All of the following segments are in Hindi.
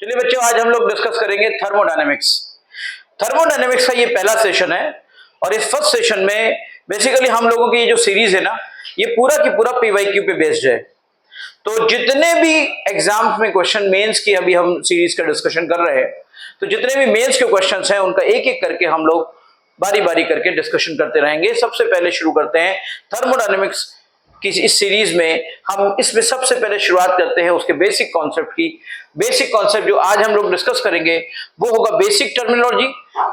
चलिए बच्चों, आज हम लोग डिस्कस करेंगे थर्मोडायनेमिक्स। थर्मोडायनेमिक्स का ये पहला सेशन है और इस फर्स्ट सेशन में बेसिकली हम लोगों की ये जो सीरीज है ना, ये पूरा की पूरा पीवाईक्यू पे बेस्ड है। तो जितने भी एग्जाम्स में क्वेश्चन मेंस की अभी हम सीरीज का डिस्कशन कर रहे हैं, तो जितने भी मेंस के क्वेश्चंस हैं उनका एक एक करके हम लोग बारी बारी करके डिस्कशन करते रहेंगे। सबसे पहले शुरू करते हैं थर्मोडायनेमिक्स कि इस सीरीज में हम इसमें सबसे पहले शुरुआत करते हैं उसके बेसिक कॉन्सेप्ट की। बेसिक कॉन्सेप्ट जो आज हम लोग डिस्कस करेंगे वो होगा basic terminology,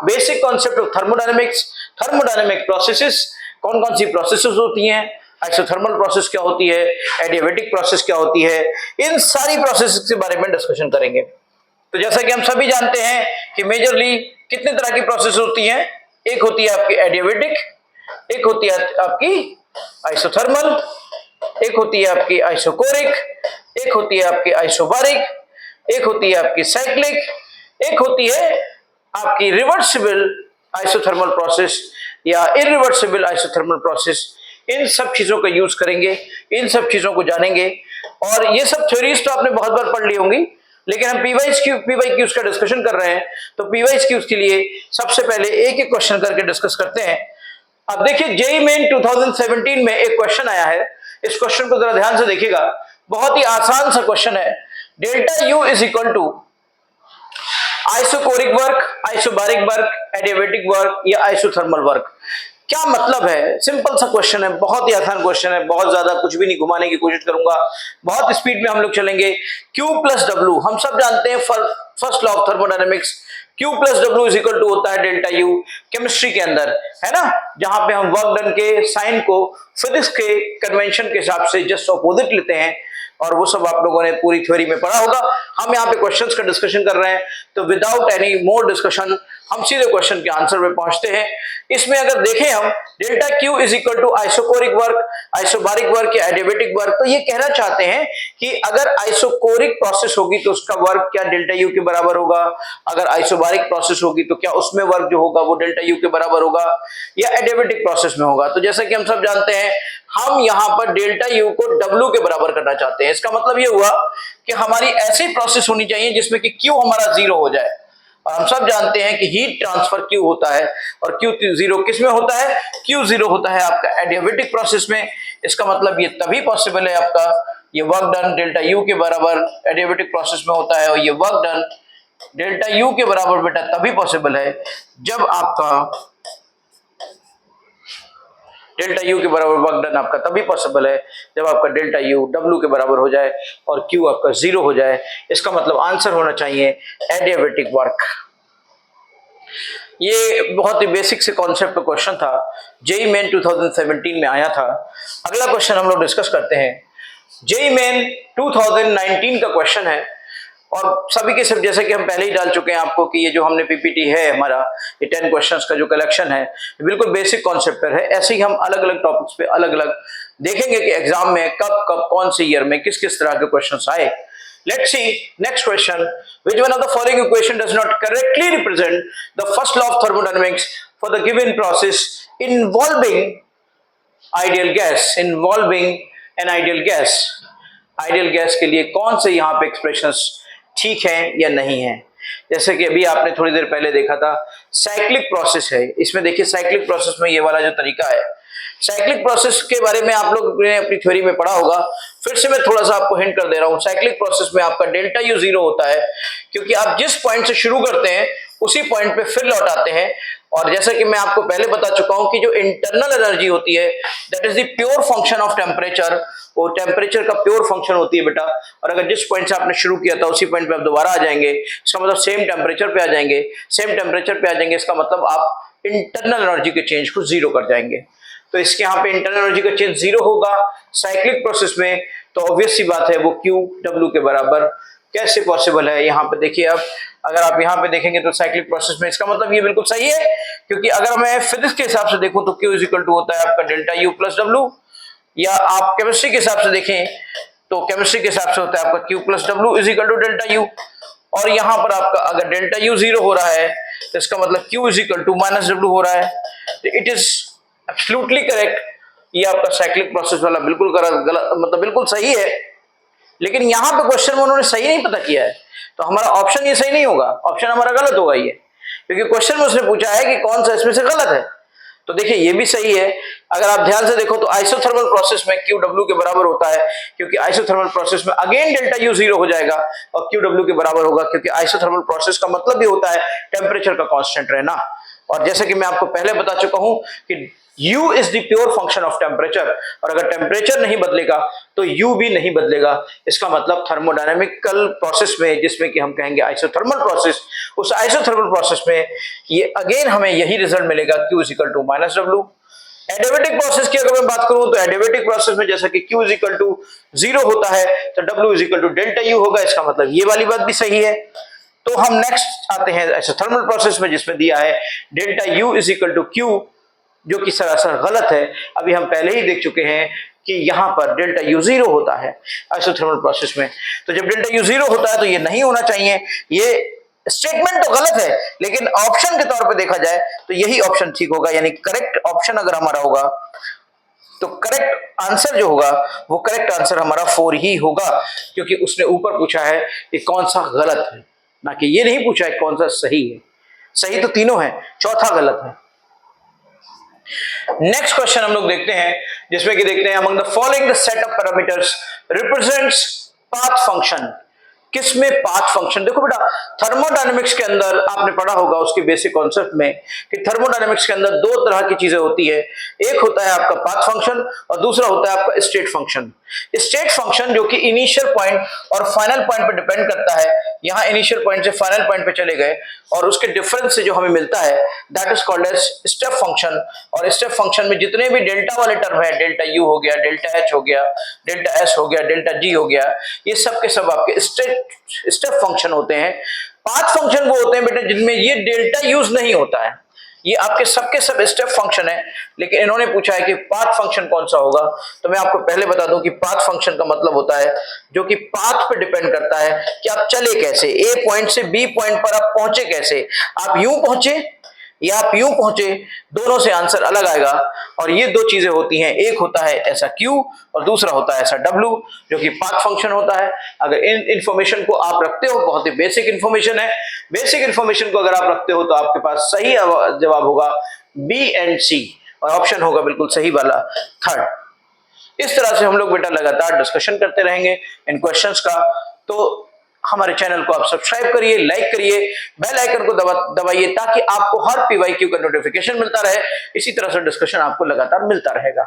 basic concept of thermodynamics, thermodynamic processes, कौन कौन सी प्रोसेसेस होती हैं, आइसोथर्मल प्रोसेस क्या होती है, एडियाबेटिक प्रोसेस क्या होती है, इन सारी प्रोसेस के बारे में डिस्कशन करेंगे। तो जैसा कि हम सभी जानते हैं कि मेजरली कितने तरह की प्रोसेस होती हैं, एक होती है आपकी एडियाबेटिक, एक होती है आपकी आइसोथर्मल, एक होती है आपकी आइसोकोरिक, एक होती है आपकी आइसोबारिक, एक होती है आपकी साइक्लिक, एक होती है आपकी रिवर्सिबल आइसोथर्मल प्रोसेस या इरिवर्सिबल आइसोथर्मल प्रोसेस। इन सब चीजों का यूज करेंगे, इन सब चीजों को जानेंगे। और ये सब थ्योरीज तो आपने बहुत बार पढ़ ली होंगी, लेकिन हम पीवाईक्यूज का डिस्कशन कर रहे हैं। तो पीवाईक्यूज के लिए सबसे पहले एक एक क्वेश्चन करके डिस्कस करते हैं। अब देखिए, जेईई मेन 2017 में एक क्वेश्चन आया है। इस क्वेश्चन को जरा ध्यान से देखिएगा, बहुत ही आसान सा क्वेश्चन है। Delta U is equal to isochoric work, isobaric work, adiabatic work या आइसोथर्मल वर्क। क्या मतलब है? सिंपल सा क्वेश्चन है, बहुत ही आसान क्वेश्चन है, बहुत ज्यादा कुछ भी नहीं घुमाने की कोशिश करूंगा, बहुत स्पीड में हम लोग चलेंगे। Q प्लस डब्ल्यू हम सब जानते हैं, first law of thermodynamics, Q plus W is equal to होता है डेल्टा यू। केमिस्ट्री के अंदर है ना, जहां पे हम वर्क डन के साइन को फिजिक्स के कन्वेंशन के हिसाब से जस्ट अपोजिट लेते हैं, और वो सब आप लोगों ने पूरी थ्योरी में पढ़ा होगा। हम यहाँ पे क्वेश्चंस का डिस्कशन कर रहे हैं, तो विदाउट एनी मोर डिस्कशन हम सीधे क्वेश्चन के आंसर पे पहुंचते हैं। इसमें अगर देखें हम, delta Q is equal to isochoric work, isobaric work या एडियाबेटिक वर्क, तो ये कहना चाहते हैं कि अगर आइसोकोरिक प्रोसेस होगी तो उसका वर्क क्या डेल्टा यू के बराबर होगा, अगर आइसोबारिक प्रोसेस होगी तो क्या उसमें वर्क जो होगा वो डेल्टा यू के बराबर होगा, या एडियाबेटिक प्रोसेस में होगा। तो जैसा कि हम सब जानते हैं, हम यहां पर डेल्टा यू को डब्ल्यू के बराबर करना चाहते हैं। इसका मतलब ये हुआ कि हमारी ऐसी प्रोसेस होनी चाहिए जिसमें कि क्यू हमारा जीरो हो जाए। और हम सब जानते हैं कि हीट ट्रांसफर क्यू होता है, और क्यू जीरो किस में होता है? क्यू जीरो होता है आपका एडियाबेटिक प्रोसेस में। इसका मतलब ये तभी पॉसिबल है आपका ये वर्क डन डेल्टा यू के बराबर एडियाबेटिक प्रोसेस में होता है, और ये वर्क डन डेल्टा यू के बराबर बेटा तभी पॉसिबल है जब आपका डेल्टा यू के बराबर वर्क डन आपका तभी पॉसिबल है जब आपका डेल्टा यू डब्ल्यू के बराबर हो जाए और क्यू आपका जीरो हो जाए। इसका मतलब आंसर होना चाहिए एडियाबेटिक वर्क। ये बहुत ही बेसिक से कॉन्सेप्ट का क्वेश्चन था, जेईई मेन 2017 में आया था। अगला क्वेश्चन हम लोग डिस्कस करते हैं। जेईई मेन 2019 का क्वेश्चन है, और सभी के सब जैसे कि हम पहले ही डाल चुके हैं आपको कि ये जो हमने पीपीटी है हमारा, ये 10 क्वेश्चंस का जो कलेक्शन है, बिल्कुल बेसिक कॉन्सेप्ट पर है। ऐसे ही हम अलग अलग टॉपिक्स पे अलग अलग देखेंगे कि एग्जाम में कब कब कौन से ईयर में किस किस तरह के क्वेश्चंस आए। Let's see next question. Which one of the following equation does not correctly represent the first law of thermodynamics for the given process involving ideal gas? Involving an ideal gas. Ideal gas के लिए कौन से यहाँ पे expressions ठीक है या नहीं है? जैसे कि अभी आपने थोड़ी देर पहले देखा था, साइक्लिक प्रोसेस है। इसमें देखिए साइक्लिक प्रोसेस में ये वाला जो तरीका है, साइक्लिक प्रोसेस के बारे में आप लोग ने अपनी थ्योरी में पढ़ा होगा, फिर से मैं थोड़ा सा आपको हिंट कर दे रहा हूं। साइक्लिक प्रोसेस में आपका डेल्टा यू जीरो होता है, क्योंकि आप जिस पॉइंट से शुरू करते हैं उसी पॉइंट पे फिर लौट आते हैं। और जैसा कि मैं आपको पहले बता चुका हूं कि जो इंटरनल एनर्जी होती है that is the pure function of temperature, वो टेम्परेचर का प्योर फंक्शन होती है बेटा। और अगर जिस पॉइंट से आपने शुरू किया था उसी पॉइंट पे आप दोबारा आ जाएंगे, इसका मतलब सेम टेम्परेचर पे आ जाएंगे। सेम टेम्परेचर पे आ जाएंगे इसका मतलब आप इंटरनल एनर्जी के चेंज को जीरो कर जाएंगे। तो इसके यहाँ पे इंटरनल एनर्जी का चेंज जीरो होगा साइक्लिक प्रोसेस में, तो ऑब्वियस सी बात है वो क्यू डब्ल्यू के बराबर कैसे पॉसिबल है। यहाँ पे देखिए, अब अगर आप यहाँ पे देखेंगे तो साइक्लिक प्रोसेस में इसका मतलब ये बिल्कुल सही है, क्योंकि अगर मैं फिजिक्स के हिसाब से देखूं तो क्यू इज इक्वल टू होता है आपका डेल्टा यू प्लस डब्ल्यू, या आप केमिस्ट्री के हिसाब से देखें तो केमिस्ट्री के हिसाब से होता है आपका Q plus W is equal to delta U. और यहाँ पर आपका अगर डेल्टा यू जीरो हो रहा है तो इसका मतलब Q is equal to minus W हो रहा है। तो इट इज एब्सोल्युटली करेक्ट। ये आपका साइक्लिक प्रोसेस वाला बिल्कुल गलत, मतलब बिल्कुल सही है। लेकिन यहां पे क्वेश्चन में उन्होंने सही नहीं पता किया है, तो हमारा ऑप्शन ये सही नहीं होगा, ऑप्शन हमारा गलत होगा ये, क्योंकि क्वेश्चन में उसने पूछा है कि कौन सा इसमें से गलत है। तो देखिए ये भी सही है, अगर आप ध्यान से देखो तो आइसोथर्मल प्रोसेस में QW के बराबर होता है, क्योंकि आइसोथर्मल प्रोसेस में अगेन डेल्टा U 0 हो जाएगा और QW के बराबर होगा, क्योंकि आइसोथर्मल प्रोसेस का मतलब भी होता है टेम्परेचर का कांस्टेंट रहना। और जैसे कि मैं आपको पहले बता चुका हूं कि U is the pure function of temperature, और अगर टेम्परेचर नहीं बदलेगा तो U भी नहीं बदलेगा। इसका मतलब थर्मोडायनेमिकल प्रोसेस में, जिसमें कि हम कहेंगे आइसोथर्मल प्रोसेस, उस आइसोथर्मल प्रोसेस में ये अगेन हमें यही रिजल्ट मिलेगा, Q is equal to minus W। Adiabatic process की अगर मैं बात करूं तो एडियाबेटिक प्रोसेस में जैसा कि Q इज इक्वल टू 0 होता है तो W is equal to delta U होगा, इसका मतलब ये वाली बात भी सही है। तो हम नेक्स्ट आते हैं आइसोथर्मल प्रोसेस में, जिसमें दिया है delta U is equal to Q, जो कि सरासर गलत है। अभी हम पहले ही देख चुके हैं कि यहां पर डेल्टा U 0 होता है आइसोथर्मल प्रोसेस में, तो जब डेल्टा U 0 होता है तो ये नहीं होना चाहिए। ये स्टेटमेंट तो गलत है, लेकिन ऑप्शन के तौर पे देखा जाए तो यही ऑप्शन ठीक होगा, यानी करेक्ट ऑप्शन अगर हमारा होगा तो करेक्ट आंसर जो होगा वो करेक्ट आंसर हमारा 4 ही होगा, क्योंकि उसने ऊपर पूछा है कि कौन सा गलत है, ना कि ये नहीं पूछा है कौन सा सही है। सही तो तीनों है, चौथा गलत है। नेक्स्ट क्वेश्चन हम लोग देखते हैं, जिसमें कि देखते हैं among the following the set of parameters represents path function. किसमें पाथ फंक्शन, देखो बेटा थर्मोडायनेमिक्स के अंदर आपने पढ़ा होगा उसके बेसिक कॉन्सेप्ट में कि थर्मोडायनेमिक्स के अंदर दो तरह की चीजें होती है, एक होता है आपका पाथ फंक्शन और दूसरा होता है आपका स्टेट फंक्शन। स्टेट फंक्शन जो कि इनिशियल पॉइंट और फाइनल पॉइंट पर डिपेंड करता है, यहां इनिशियल पॉइंट से फाइनल पॉइंट पे चले गए और उसके डिफरेंस से जो हमें मिलता है that is called as step function. और स्टेप फंक्शन में जितने भी डेल्टा वाले टर्म है, डेल्टा U हो गया, डेल्टा H हो गया, डेल्टा S हो गया, डेल्टा G हो गया, ये सब के सब आपके स्टेप फंक्शन होते हैं। पाथ फंक्शन वो होते हैं बेटा जिनमें ये डेल्टा यूज नहीं होता है, ये आपके सबके सब स्टेप फंक्शन है। लेकिन इन्होंने पूछा है कि पाथ फंक्शन कौन सा होगा, तो मैं आपको पहले बता दूं कि पाथ फंक्शन का मतलब होता है जो कि पाथ पे डिपेंड करता है कि आप चले कैसे, ए पॉइंट से बी पॉइंट पर आप पहुंचे कैसे, आप यूं पहुंचे या आप यूं पहुंचे, दोनों से आंसर अलग आएगा। और ये दो चीजें होती हैं, एक होता है ऐसा Q और दूसरा होता है ऐसा W, जो कि पाथ फंक्शन होता है। अगर इन इंफॉर्मेशन को आप रखते हो, बहुत ही बेसिक इंफॉर्मेशन है, बेसिक इंफॉर्मेशन को अगर आप रखते हो तो आपके पास सही जवाब होगा B एंड C, और ऑप्शन होगा बिल्कुल सही वाला थर्ड। इस तरह से हम लोग बेटा लगातार डिस्कशन करते रहेंगे इन क्वेश्चंस का। तो हमारे चैनल को आप सब्सक्राइब करिए, लाइक करिए, बेल आइकन को दबाइए ताकि आपको हर PYQ का नोटिफिकेशन मिलता रहे। इसी तरह से डिस्कशन आपको लगातार मिलता रहेगा।